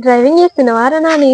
Driving చేస్తున్నావారా Nani?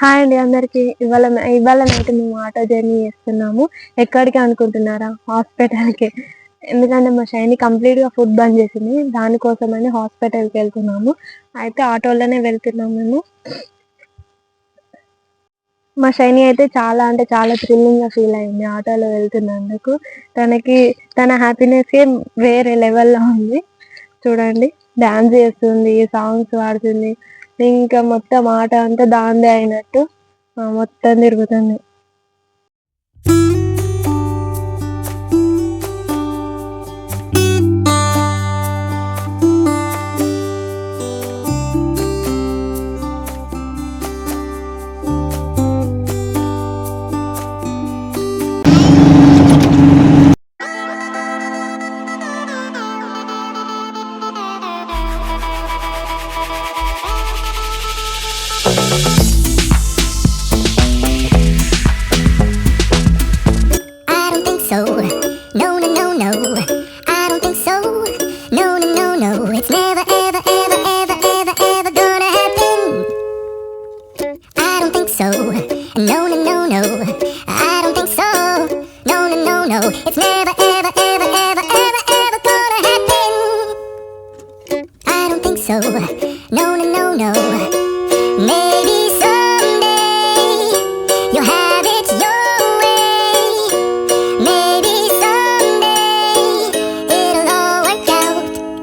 Hi అండి అందరికి. ఇవాళ నైట్ మేము ఆటో జర్నీ చేస్తున్నాము. ఎక్కడికి అనుకుంటున్నారా? హాస్పిటల్కి. ఎందుకంటే మా షైని కంప్లీట్గా ఫుడ్ బంద్ చేసింది. దానికోసమని హాస్పిటల్కి వెళ్తున్నాము. అయితే ఆటోలోనే వెళ్తున్నాము మేము. మా షైని అయితే చాలా అంటే చాలా థ్రిల్లింగ్గా ఫీల్ అయింది ఆటోలో వెళ్తున్నందుకు. తన హ్యాపీనెస్కే వేరే లెవెల్లో ఉంది. చూడండి, డాన్స్ చేస్తుంది, సాంగ్స్ పాడుతుంది, ఇంకా మొత్తం ఆట అంతా దాందే అయినట్టు మొత్తం తిరుగుతుంది.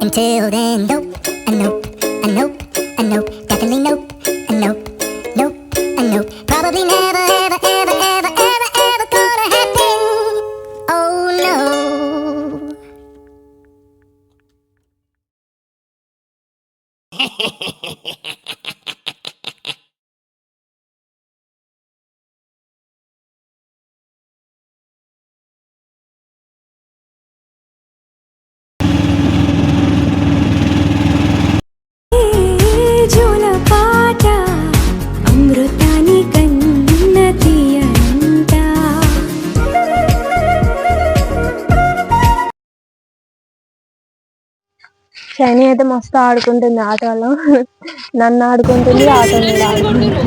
Until then, nope, a nope, a nope, a nope, definitely nope, a nope, nope, a nope. Probably never, ever, ever, ever, ever, ever gonna happen. Oh no. Saini అయితే మస్తు ఆడుకుంటుంది ఆటోలో. నన్ను ఆడుకుంటుంది, ఆటో మీద ఆడుకుంటుంది.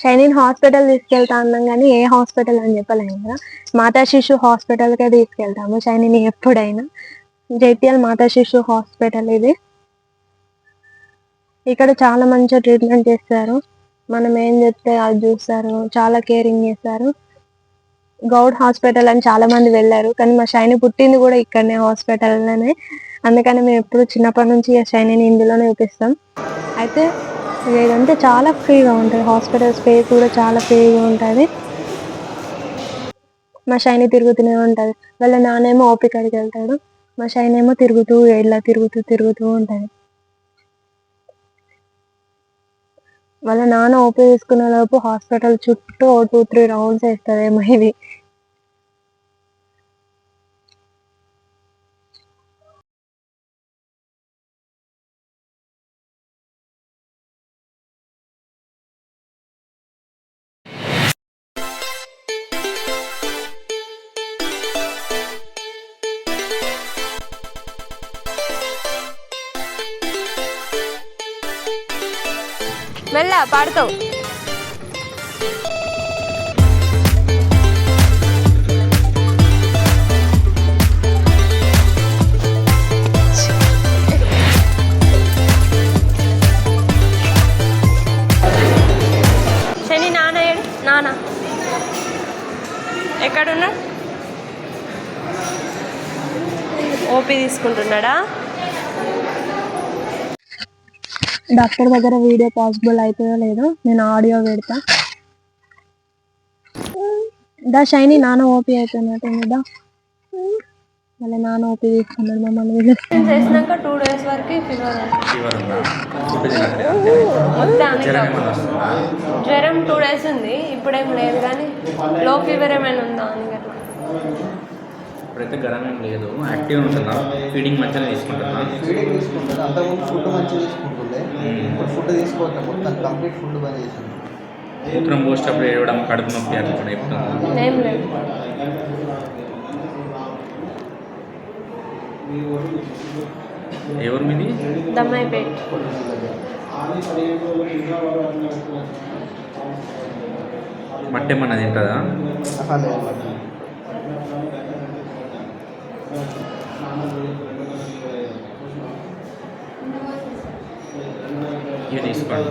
షైనిన్ హాస్పిటల్ తీసుకెళ్తా అన్నాం కానీ ఏ హాస్పిటల్ అని చెప్పలేము కదా. మాతా శిశు హాస్పిటల్కే తీసుకెళ్తాము షైనిని ఎప్పుడైనా. జైత్యాల మాతా శిశు హాస్పిటల్ ఇది. ఇక్కడ చాలా మంచిగా ట్రీట్మెంట్ చేస్తారు. మనం ఏం చెప్తే అది చూస్తారు, చాలా కేరింగ్ చేస్తారు. గౌడ్ హాస్పిటల్ అని చాలా మంది వెళ్ళారు, కానీ మా షైని పుట్టింది కూడా ఇక్కడనే హాస్పిటల్లోనే. అందుకని మేము ఎప్పుడు చిన్నప్పటి నుంచి షైనిని ఇందులోనే చూపిస్తాం. అయితే ఇదంతా చాలా ఫ్రీగా ఉంటుంది, హాస్పిటల్ స్పేస్ కూడా చాలా ఫ్రీగా ఉంటుంది. మా షైని తిరుగుతూనే ఉంటుంది. వాళ్ళ నానేమో ఓపి కాడికి వెళ్తాడు, మా షైని ఏమో తిరుగుతూ ఇలా తిరుగుతూ ఉంటుంది. వాళ్ళ నాన్న ఓపీ తీసుకునే లోపు హాస్పిటల్ చుట్టూ 2-3 రౌండ్స్ వేస్తుందేమో ఇది. మెల్ల పాడుతావు. శని నాన్న ఏడు, నాన్న ఎక్కడున్నా? ఓపీ తీసుకుంటున్నాడా? డాక్టర్ దగ్గర వీడియో పాసిబుల్ అవుతుందో లేదో, నేను ఆడియో పెడతా. దా షైని, నాన్న ఓపీ అవుతున్నట్టు దా. మళ్ళీ నాన్న ఓపీ తీసుకున్నాడు. మమ్మల్ని చేసినాక 2 days వరకు జ్వరం 2 days ఉంది, ఇప్పుడేం లేదు. కానీ లో ఫీవర్ ఏమైనా ఉందా అని అట్లా. ఇప్పుడైతే గరం ఏం లేదు, యాక్టివ్ ఉంటున్నా. ఫీడింగ్ మంచిగా తీసుకుంటున్నా. అంతకుముందు ఫుడ్ మంచిగా తీసుకుంటుండే, ఇప్పుడు ఫుడ్ తీసుకోవట్లేదు, మొత్తం కంప్లీట్ ఫుడ్ బంద్ చేసింది. మూత్రం పోసేటప్పుడు ఏడవడం, కడుపు నొప్పి అట్లా కూడా చెప్తాను. ఏం లేదు. ఎవరు మీది? దమ్మాయిపేట. మట్టి ఏమన్నా తింటుందా? ఇవి తీసుకోండి,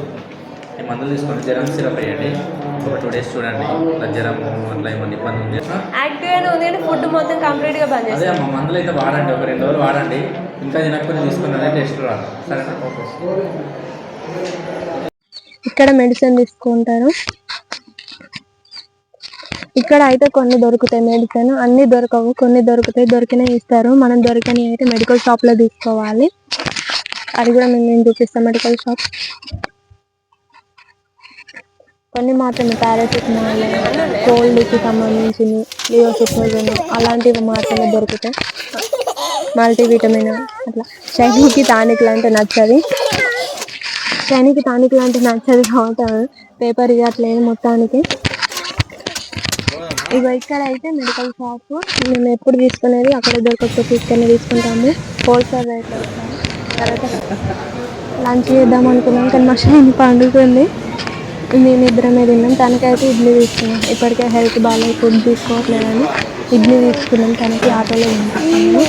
ఈ మందులు తీసుకోండి. జ్వరం సిరప్ వేయండి, ఒక 2 days చూడండి. అట్లా జ్వరం అట్లా ఏమన్నా ఇబ్బంది ఉంది. యాక్టివ్గానే ఉంది కానీ ఫుడ్ మొత్తం కంప్లీట్గా బంద్ చేసి. అదే మా మందులు అయితే వాడండి, ఒక 2 రోజులు వాడండి. ఇంకా తినకపోతే తీసుకున్నదే టెస్ట్ రాదు, సరేనా? ఇక్కడ మెడిసిన్ తీసుకుంటారు. ఇక్కడ అయితే కొన్ని దొరుకుతాయి మెడిసిన్, అన్ని దొరకవు, కొన్ని దొరుకుతాయి. దొరికినవి ఇస్తారు, మనం దొరికినవి అయితే మెడికల్ షాప్లో తీసుకోవాలి. అది కూడా నేను చూపిస్తాను. మెడికల్ షాప్ కొన్ని మాత్రమే, పారాసిటమాల్, కోల్డ్కి సంబంధించింది, లియోసిట్రోజన్ అలాంటివి మాత్రమే దొరుకుతాయి. మల్టీవిటమిన్ అట్లా. షైనీకి టానిక్లు అంటే నచ్చది, కాబట్టి పేపర్ ఇవ్వట్లేదు మొత్తానికి. ఇక ఇక్కడ అయితే మెడికల్ షాప్ మేము ఎప్పుడు తీసుకునేది అక్కడ దొరకకపోతే తీసుకొని తీసుకుంటాము. హోల్సేల్ రేట్లో ఇస్తాము. తర్వాత లంచ్ చేద్దాం అనుకున్నాం కానీ మా షైని పండుతుంది, మేము ఇద్దరమే తిన్నాం. తనకైతే ఇడ్లీ తీసుకున్నాం. ఇప్పటికే హెల్త్ బాగాలేదు, ఫుడ్ తీసుకోవట్లేదని ఇడ్లీ తీసుకున్నాం. తనకి ఆటోలో ఉంటాము.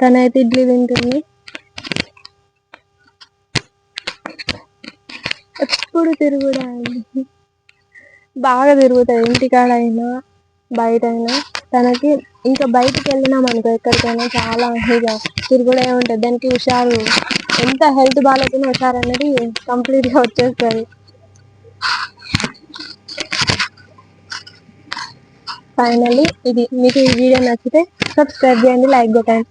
తనైతే ఇడ్లీ తింటుంది. ఎప్పుడు తిరుగుడాలి, బాగా తిరుగుతుంది. ఇంటికాడైనా బయటైనా తనకి. ఇంకా బయటికి వెళ్ళినాం అనుకో ఎక్కడికైనా చాలా ఇక తిరుగుడే ఉంటుంది. దానికి హుషారు, ఎంత హెల్త్ బాగాలేకపోయినా హుషారు అనేది కంప్లీట్గా వచ్చేస్తుంది. ఫైనల్లీ ఇది మీకు ఈ వీడియో నచ్చితే సబ్స్క్రైబ్ చేయండి, లైక్ కొట్టండి.